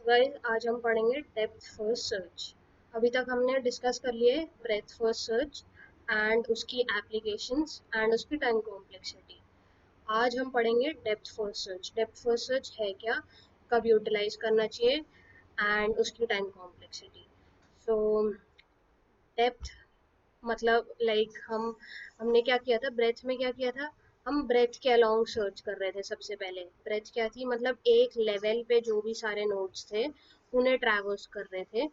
Guys आज हम पढ़ेंगे डेप्थ फर्स्ट सर्च। अभी तक हमने डिस्कस कर लिए ब्रेथ फर्स्ट सर्च एंड उसकी एप्लीकेशंस एंड उसकी टाइम कॉम्प्लेक्सिटी। आज हम पढ़ेंगे depth first search. Depth first search है क्या, कब यूटिलाइज करना चाहिए एंड उसकी टाइम कॉम्प्लेक्सिटी। सो डेप्थ मतलब हमने क्या किया था ब्रेथ में, क्या किया था, हम ब्रेथ के अलोंग सर्च कर रहे थे। सबसे पहले ब्रेथ क्या थी, मतलब एक लेवल पे जो भी सारे नोड्स थे उन्हें ट्रैवर्स कर रहे थे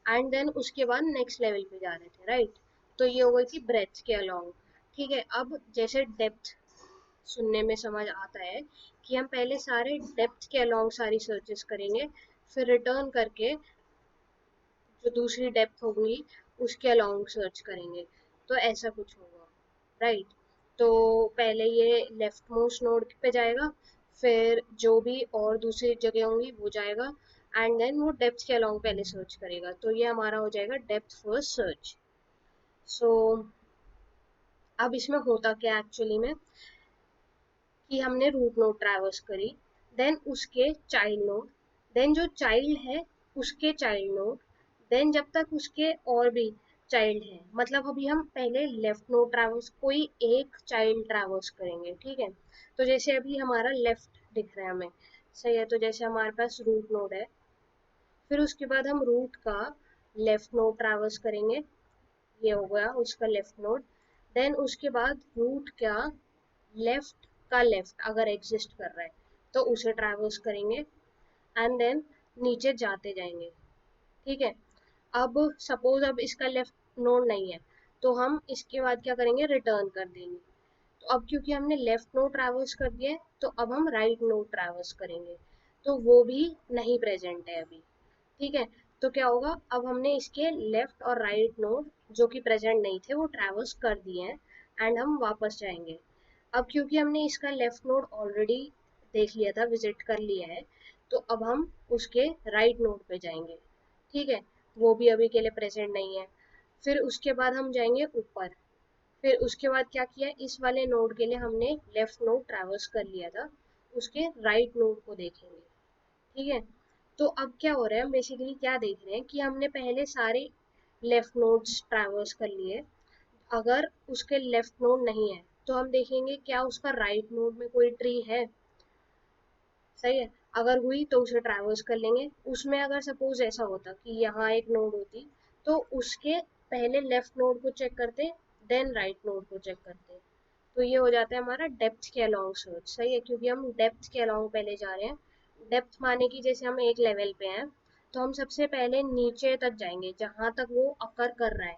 एंड देन उसके बाद नेक्स्ट लेवल पे जा रहे थे, राइट। तो ये हो गई थी ब्रेथ के अलोंग। ठीक है, अब जैसे डेप्थ सुनने में समझ आता है कि हम पहले सारे डेप्थ के अलोंग सारी सर्चेस करेंगे, फिर रिटर्न करके जो दूसरी डेप्थ होगी उसके अलोंग सर्च करेंगे। तो ऐसा कुछ होगा, राइट। तो पहले ये लेफ्ट मोस्ट नोड पे जाएगा, फिर जो भी और दूसरी जगह होंगी वो जाएगा एंड देन वो डेप्थ के अलोंग पहले सर्च करेगा। तो ये हमारा हो जाएगा डेप्थ फर्स्ट सर्च। सो अब इसमें होता क्या एक्चुअली में, कि हमने रूट नोड ट्रैवर्स करी, देन उसके चाइल्ड नोड, देन जो चाइल्ड है उसके चाइल्ड नोड, देन जब तक उसके और भी चाइल्ड है, मतलब अभी हम पहले लेफ्ट नोड ट्रैवर्स कोई एक चाइल्ड ट्रैवर्स करेंगे। ठीक है, तो जैसे अभी हमारा लेफ्ट दिख रहा है हमें, सही है। तो जैसे हमारे पास रूट नोड है, फिर उसके बाद हम रूट का लेफ्ट नोड ट्रैवर्स करेंगे, ये हो गया उसका लेफ्ट नोड। देन उसके बाद रूट का लेफ्ट लेफ्ट अगर एग्जिस्ट कर रहा है तो उसे ट्रैवर्स करेंगे एंड देन नीचे जाते जाएंगे। ठीक है, अब सपोज अब इसका लेफ्ट नोड नहीं है तो हम इसके बाद क्या करेंगे, रिटर्न कर देंगे। तो अब क्योंकि हमने लेफ्ट नोड ट्रैवर्स कर दिया है तो अब हम राइट नोड ट्रैवर्स करेंगे, तो वो भी नहीं प्रेजेंट है अभी। ठीक है, तो क्या होगा, अब हमने इसके लेफ्ट और राइट नोड जो कि प्रेजेंट नहीं थे वो ट्रैवर्स कर दिए हैं एंड हम वापस जाएंगे। अब क्योंकि हमने इसका लेफ्ट नोड ऑलरेडी देख लिया था, विजिट कर लिया है, तो अब हम उसके राइट नोड पे जाएंगे। ठीक है, वो भी अभी के लिए प्रेजेंट नहीं है। फिर उसके बाद हम जाएंगे ऊपर, फिर उसके बाद क्या किया, इस वाले नोड के लिए हमने लेफ्ट नोड ट्रैवर्स कर लिया था, उसके राइट नोड को देखेंगे। ठीक है, तो अब क्या हो रहा है, हम बेसिकली क्या देख रहे हैं कि हमने पहले सारे लेफ्ट नोड्स ट्रैवर्स कर लिए। अगर उसके लेफ्ट नोड नहीं है तो हम देखेंगे क्या उसका राइट नोड में कोई ट्री है, सही है। अगर हुई तो उसे ट्रैवर्स कर लेंगे। उसमें अगर सपोज ऐसा होता कि यहाँ एक नोड होती तो उसके पहले लेफ्ट नोड को चेक करते, देन राइट नोड को चेक करते। तो ये हो जाता है हमारा डेप्थ के अलोंग सर्च, सही है, क्योंकि हम डेप्थ के अलोंग पहले जा रहे हैं। डेप्थ माने कि जैसे हम एक लेवल पे हैं तो हम सबसे पहले नीचे तक जाएंगे जहां तक वो अकर कर रहा है,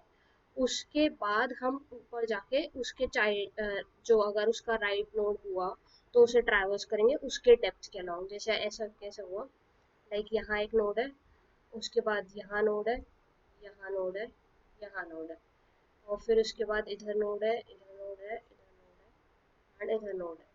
उसके बाद हम ऊपर जाके उसके चाइल्ड जो अगर उसका राइट नोड हुआ तो उसे ट्रैवर्स करेंगे उसके डेप्थ के अलोंग। जैसे ऐसा कैसे हुआ, लाइक यहाँ एक नोड है, उसके बाद यहाँ नोड है, यहाँ नोड है, यहाँ नोड है, और फिर उसके बाद इधर नोड है, इधर नोड है, इधर नोड है एंड इधर नोड है।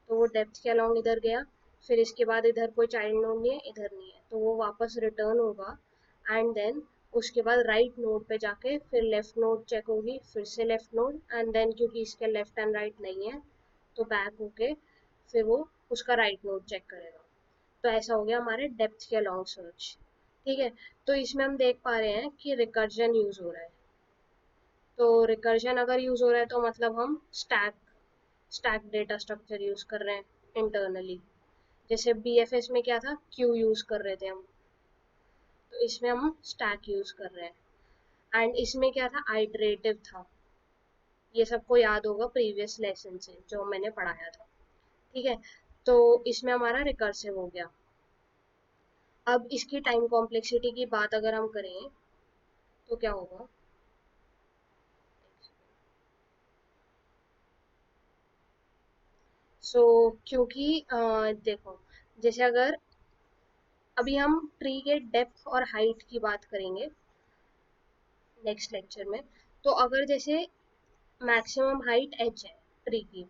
तो वो डेप्थ के अलोंग इधर गया, फिर इसके बाद इधर कोई चाइल्ड नोड नहीं है, इधर नहीं है, तो वो वापस रिटर्न होगा एंड देन उसके बाद राइट नोड पे जाके फिर लेफ्ट नोड चेक होगी, फिर से लेफ्ट नोड एंड देन क्योंकि इसके लेफ्ट एंड राइट नहीं है तो बैक होके फिर वो उसका राइट नोड चेक करेगा। तो ऐसा हो गया हमारे डेप्थ के अलोंग सर्च। ठीक है, तो इसमें हम देख पा रहे हैं कि रिकर्जन यूज हो रहा है। तो रिकर्जन अगर यूज हो रहा है तो मतलब हम स्टैक डेटा स्ट्रक्चर यूज कर रहे हैं इंटरनली। जैसे बीएफएस में क्या था, क्यू यूज कर रहे थे हम, तो इसमें हम स्टैक यूज कर रहे हैं। एंड इसमें क्या था, आइटरेटिव था। ये सबको याद होगा प्रीवियस लेसन से जो मैंने पढ़ाया था। ठीक है, तो इसमें हमारा रिकर्सिव हो गया। अब इसकी टाइम कॉम्प्लेक्सिटी की बात अगर हम करें तो क्या होगा, क्योंकि देखो, जैसे अगर अभी हम ट्री के डेप्थ और हाइट की बात करेंगे नेक्स्ट लेक्चर में, तो अगर जैसे मैक्सिमम हाइट एच है ट्री की,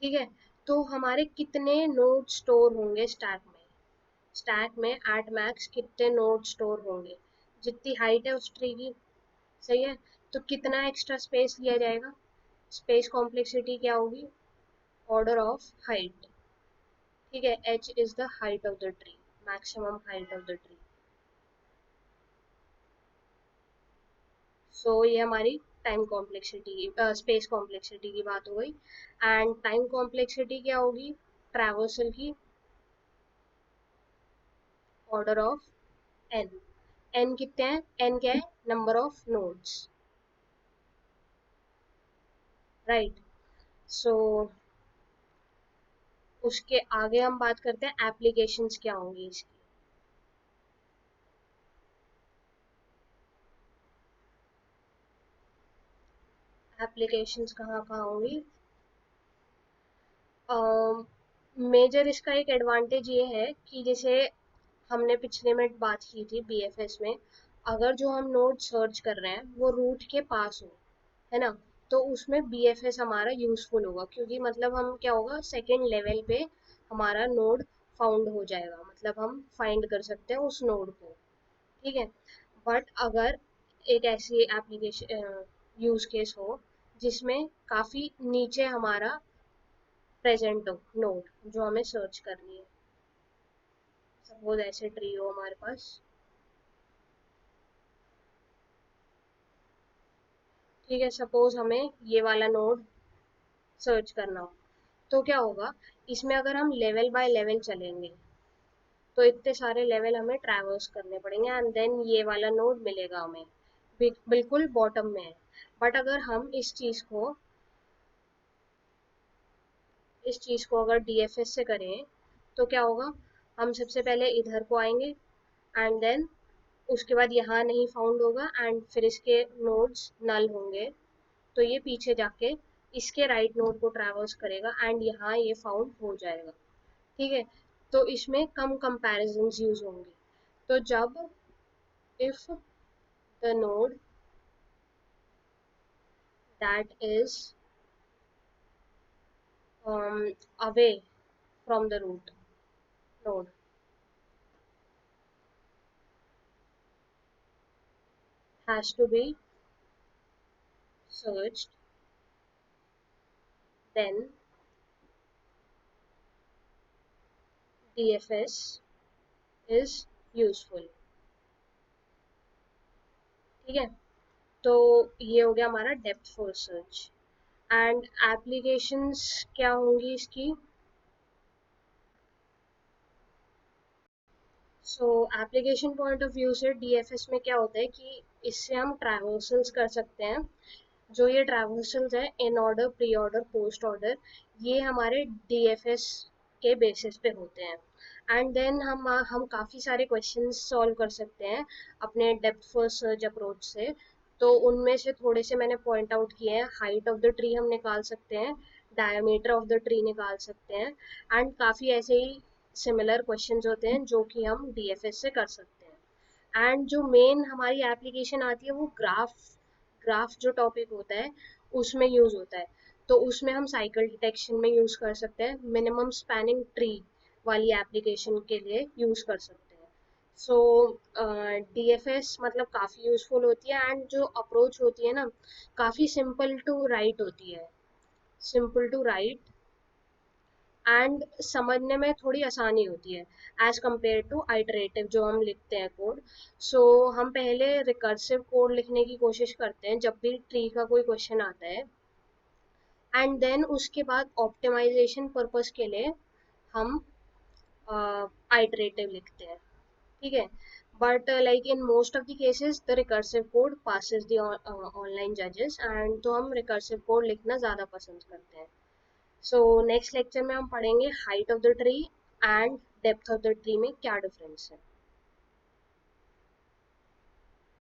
ठीक है, तो हमारे कितने नोड स्टोर होंगे स्टैक में एट मैक्स कितने नोड स्टोर होंगे, जितनी हाइट है उस ट्री की, सही है। तो कितना एक्स्ट्रा स्पेस लिया जाएगा, स्पेस कॉम्प्लेक्सिटी क्या होगी, ऑर्डर ऑफ हाइट। ठीक है, H is the height of the tree. Maximum height of the tree. So ये हमारी टाइम कॉम्प्लेक्सिटी स्पेस कॉम्प्लेक्सिटी की बात हो गई। एंड टाइम कॉम्प्लेक्सिटी क्या होगी ट्रैवर्सल की? Order of N. एन कितने हैं? एन क्या है? Number of nodes, right. So उसके आगे हम बात करते हैं एप्लीकेशंस क्या होंगी इसकी। एप्लीकेशंस कहाँ कहाँ होंगी? मेजर इसका एक एडवांटेज ये है कि जैसे हमने पिछले में बात की थी बीएफएस में, अगर जो हम नोड सर्च कर रहे हैं वो रूट के पास हो, है ना, तो उसमें बीएफएस हमारा यूजफुल होगा, क्योंकि मतलब हम क्या होगा सेकंड लेवल पे हमारा नोड फाउंड हो जाएगा, मतलब हम फाइंड कर सकते हैं उस नोड को, ठीक है। बट अगर एक ऐसी एप्लीकेशन यूज केस हो जिसमें काफी नीचे हमारा प्रेजेंट हो नोड जो हमें सर्च करनी है, सपोज ऐसे ट्री हो हमारे पास, ठीक है, सपोज हमें ये वाला नोड सर्च करना हो, तो क्या होगा इसमें अगर हम लेवल बाय लेवल चलेंगे तो इतने सारे लेवल हमें ट्रैवर्स करने पड़ेंगे एंड देन ये वाला नोड मिलेगा हमें, बिल्कुल बॉटम में है। बट अगर हम इस चीज को अगर डीएफएस से करें तो क्या होगा, हम सबसे पहले इधर को आएंगे एंड देन उसके बाद यहाँ नहीं फाउंड होगा एंड फिर इसके नोड्स नल होंगे, तो ये पीछे जाके इसके राइट नोड को ट्रैवर्स करेगा एंड यहाँ ये फाउंड हो जाएगा, ठीक है। तो इसमें कम कंपैरिजंस यूज होंगे। तो जब if the node that is away from the root node has to be searched, then DFS is useful, ठीक है। तो ये हो गया हमारा depth first search. And applications क्या होंगी इसकी? सो एप्लीकेशन पॉइंट ऑफ व्यू से डीएफएस में क्या होता है कि इससे हम ट्रैवर्सल्स कर सकते हैं। जो ये ट्रैवर्सल्स है in order, pre order, post order, ये हमारे डीएफएस के बेसिस पे होते हैं। एंड देन हम काफ़ी सारे क्वेश्चंस सॉल्व कर सकते हैं अपने डेप्थ फर्स्ट सर्च अप्रोच से। तो उनमें से थोड़े से मैंने पॉइंट आउट किए हैं। हाइट ऑफ द ट्री हम निकाल सकते हैं, डायमीटर ऑफ द ट्री निकाल सकते हैं, एंड काफ़ी ऐसे ही सिमिलर क्वेश्चंस होते हैं जो कि हम डीएफएस से कर सकते हैं। एंड जो मेन हमारी एप्लीकेशन आती है वो ग्राफ जो टॉपिक होता है उसमें यूज होता है। तो उसमें हम साइकिल डिटेक्शन में यूज कर सकते हैं, मिनिमम स्पैनिंग ट्री वाली एप्लीकेशन के लिए यूज कर सकते हैं। सो डीएफएस मतलब काफ़ी यूजफुल होती है एंड जो अप्रोच होती है ना काफ़ी सिंपल टू राइट होती है, सिंपल टू राइट एंड समझने में थोड़ी आसानी होती है एज कम्पेयर टू आइटरेटिव जो हम लिखते हैं कोड। सो हम पहले रिकर्सिव कोड लिखने की कोशिश करते हैं जब भी ट्री का कोई क्वेश्चन आता है, एंड देन उसके बाद ऑप्टिमाइजेशन पर्पस के लिए हम आइटरेटिव लिखते हैं, ठीक है। But like in most of the cases the recursive code passes the online जजेस, एंड तो हम रिकर्सिव कोड लिखना ज़्यादा पसंद करते हैं। सो नेक्स्ट लेक्चर में हम पढ़ेंगे height of the tree and depth of the tree में क्या डिफरेंस है।